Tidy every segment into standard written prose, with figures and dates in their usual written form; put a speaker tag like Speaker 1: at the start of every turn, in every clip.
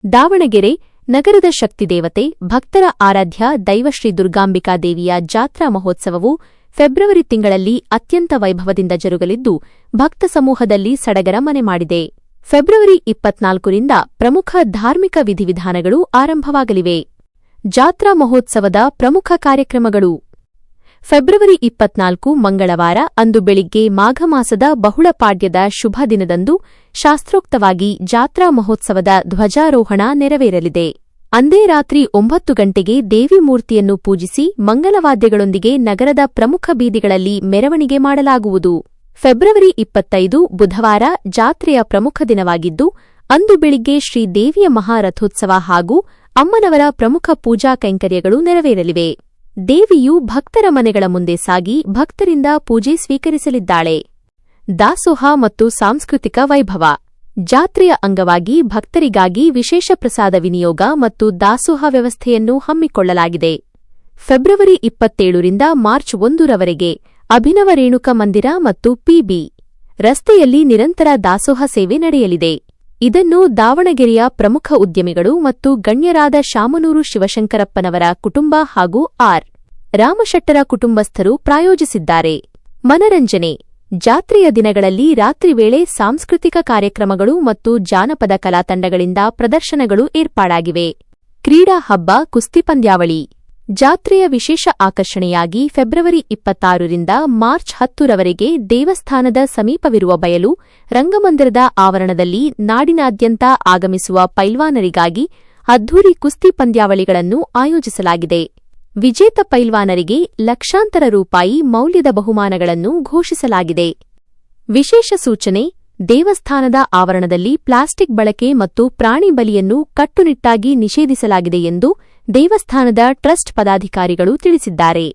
Speaker 1: ದಾವಣಗೆರೆ ನಗರದ ಶಕ್ತಿದೇವತೆ ಭಕ್ತರ ಆರಾಧ್ಯ ದೈವ ಶ್ರೀ ದುರ್ಗಾಂಬಿಕಾ ದೇವಿಯ ಜಾತ್ರಾ ಮಹೋತ್ಸವವು ಫೆಬ್ರವರಿ ತಿಂಗಳಲ್ಲಿ ಅತ್ಯಂತ ವೈಭವದಿಂದ ಜರುಗಲಿದ್ದು ಭಕ್ತ ಸಮೂಹದಲ್ಲಿ ಸಡಗರ ಮನೆ ಮಾಡಿದೆ. ಫೆಬ್ರವರಿ 24ರಿಂದ ಪ್ರಮುಖ ಧಾರ್ಮಿಕ ವಿಧಿವಿಧಾನಗಳು ಆರಂಭವಾಗಲಿವೆ. ಜಾತ್ರಾ ಮಹೋತ್ಸವದ ಪ್ರಮುಖ ಕಾರ್ಯಕ್ರಮಗಳು. ಫೆಬ್ರವರಿ 24 ಮಂಗಳವಾರ ಅಂದು ಬೆಳಿಗ್ಗೆ ಮಾಘಮಾಸದ ಬಹುಳಪಾಡ್ಯದ ಶುಭ ದಿನದಂದು ಶಾಸ್ತ್ರೋಕ್ತವಾಗಿ ಜಾತ್ರಾ ಮಹೋತ್ಸವದ ಧ್ವಜಾರೋಹಣ ನೆರವೇರಲಿದೆ. ಅಂದೇ ರಾತ್ರಿ 9 ಗಂಟೆಗೆ ದೇವಿ ಮೂರ್ತಿಯನ್ನು ಪೂಜಿಸಿ ಮಂಗಲವಾದ್ಯಗಳೊಂದಿಗೆ ನಗರದ ಪ್ರಮುಖ ಬೀದಿಗಳಲ್ಲಿ ಮೆರವಣಿಗೆ ಮಾಡಲಾಗುವುದು. ಫೆಬ್ರವರಿ 25 ಬುಧವಾರ ಜಾತ್ರೆಯ ಪ್ರಮುಖ ದಿನವಾಗಿದ್ದು ಅಂದು ಬೆಳಿಗ್ಗೆ ಶ್ರೀ ದೇವಿಯ ಮಹಾರಥೋತ್ಸವ ಹಾಗೂ ಅಮ್ಮನವರ ಪ್ರಮುಖ ಪೂಜಾ ಕೈಂಕರ್ಯಗಳು ನೆರವೇರಲಿವೆ. ದೇವಿಯು ಭಕ್ತರ ಮನೆಗಳ ಮುಂದೆ ಸಾಗಿ ಭಕ್ತರಿಂದ ಪೂಜೆ ಸ್ವೀಕರಿಸಲಿದ್ದಾಳೆ. ದಾಸೋಹ ಮತ್ತು ಸಾಂಸ್ಕೃತಿಕ ವೈಭವ. ಜಾತ್ರೆಯ ಅಂಗವಾಗಿ ಭಕ್ತರಿಗಾಗಿ ವಿಶೇಷ ಪ್ರಸಾದ ವಿನಿಯೋಗ ಮತ್ತು ದಾಸೋಹ ವ್ಯವಸ್ಥೆಯನ್ನು ಹಮ್ಮಿಕೊಳ್ಳಲಾಗಿದೆ. ಫೆಬ್ರವರಿ 27ರಿಂದ ಮಾರ್ಚ್ 1ರವರೆಗೆ ಅಭಿನವ ರೇಣುಕಾ ಮಂದಿರ ಮತ್ತು ಪಿ.ಬಿ. ರಸ್ತೆಯಲ್ಲಿ ನಿರಂತರ ದಾಸೋಹ ಸೇವೆ ನಡೆಯಲಿದೆ. ಇದನ್ನು ದಾವಣಗೆರೆಯ ಪ್ರಮುಖ ಉದ್ಯಮಿಗಳು ಮತ್ತು ಗಣ್ಯರಾದ ಶಾಮನೂರು ಶಿವಶಂಕರಪ್ಪನವರ ಕುಟುಂಬ ಹಾಗೂ ಆರ್. ರಾಮಶೆಟ್ಟರ ಕುಟುಂಬಸ್ಥರು ಪ್ರಾಯೋಜಿಸಿದ್ದಾರೆ. ಮನರಂಜನೆ. ಜಾತ್ರೆಯ ದಿನಗಳಲ್ಲಿ ರಾತ್ರಿ ವೇಳೆ ಸಾಂಸ್ಕೃತಿಕ ಕಾರ್ಯಕ್ರಮಗಳು ಮತ್ತು ಜಾನಪದ ಕಲಾ ತಂಡಗಳಿಂದ ಪ್ರದರ್ಶನಗಳು ಏರ್ಪಾಡಾಗಿವೆ. ಕ್ರೀಡಾ ಹಬ್ಬ ಕುಸ್ತಿ ಪಂದ್ಯಾವಳಿ. ಜಾತ್ರೆಯ ವಿಶೇಷ ಆಕರ್ಷಣೆಯಾಗಿ ಫೆಬ್ರವರಿ 26ರಿಂದ ಮಾರ್ಚ್ 10ರವರೆಗೆ ದೇವಸ್ಥಾನದ ಸಮೀಪವಿರುವ ಬಯಲು ರಂಗಮಂದಿರದ ಆವರಣದಲ್ಲಿ ನಾಡಿನಾದ್ಯಂತ ಆಗಮಿಸುವ ಪೈಲ್ವಾನರಿಗಾಗಿ ಅದ್ಧೂರಿ ಕುಸ್ತಿ ಪಂದ್ಯಾವಳಿಗಳನ್ನು ಆಯೋಜಿಸಲಾಗಿದೆ. ವಿಜೇತ ಪೈಲ್ವಾನರಿಗೆ ಲಕ್ಷಾಂತರ ರೂಪಾಯಿ ಮೌಲ್ಯದ ಬಹುಮಾನಗಳನ್ನು ಘೋಷಿಸಲಾಗಿದೆ. ವಿಶೇಷ ಸೂಚನೆ: ದೇವಸ್ಥಾನದ ಆವರಣದಲ್ಲಿ ಪ್ಲಾಸ್ಟಿಕ್ ಬಳಕೆ ಮತ್ತು ಪ್ರಾಣಿ ಬಲಿಯನ್ನು ಕಟ್ಟುನಿಟ್ಟಾಗಿ ನಿಷೇಧಿಸಲಾಗಿದೆ ಎಂದು ದೇವಸ್ಥಾನದ ಟ್ರಸ್ಟ್ ಪದಾಧಿಕಾರಿಗಳು ತಿಳಿಸಿದ್ದಾರೆ.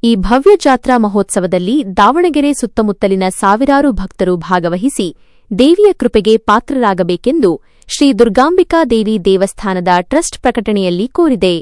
Speaker 1: ಈ ಭವ್ಯ ಜಾತ್ರಾ ಮಹೋತ್ಸವದಲ್ಲಿ ದಾವಣಗೆರೆ ಸುತ್ತಮುತ್ತಲಿನ ಸಾವಿರಾರು ಭಕ್ತರು ಭಾಗವಹಿಸಿ ದೇವಿಯ ಕೃಪೆಗೆ ಪಾತ್ರರಾಗಬೇಕೆಂದು ಶ್ರೀ ದುರ್ಗಾಂಬಿಕಾ ದೇವಿ ದೇವಸ್ಥಾನದ ಟ್ರಸ್ಟ್ ಪ್ರಕಟಣೆಯಲ್ಲಿ ಕೋರಿದೆ.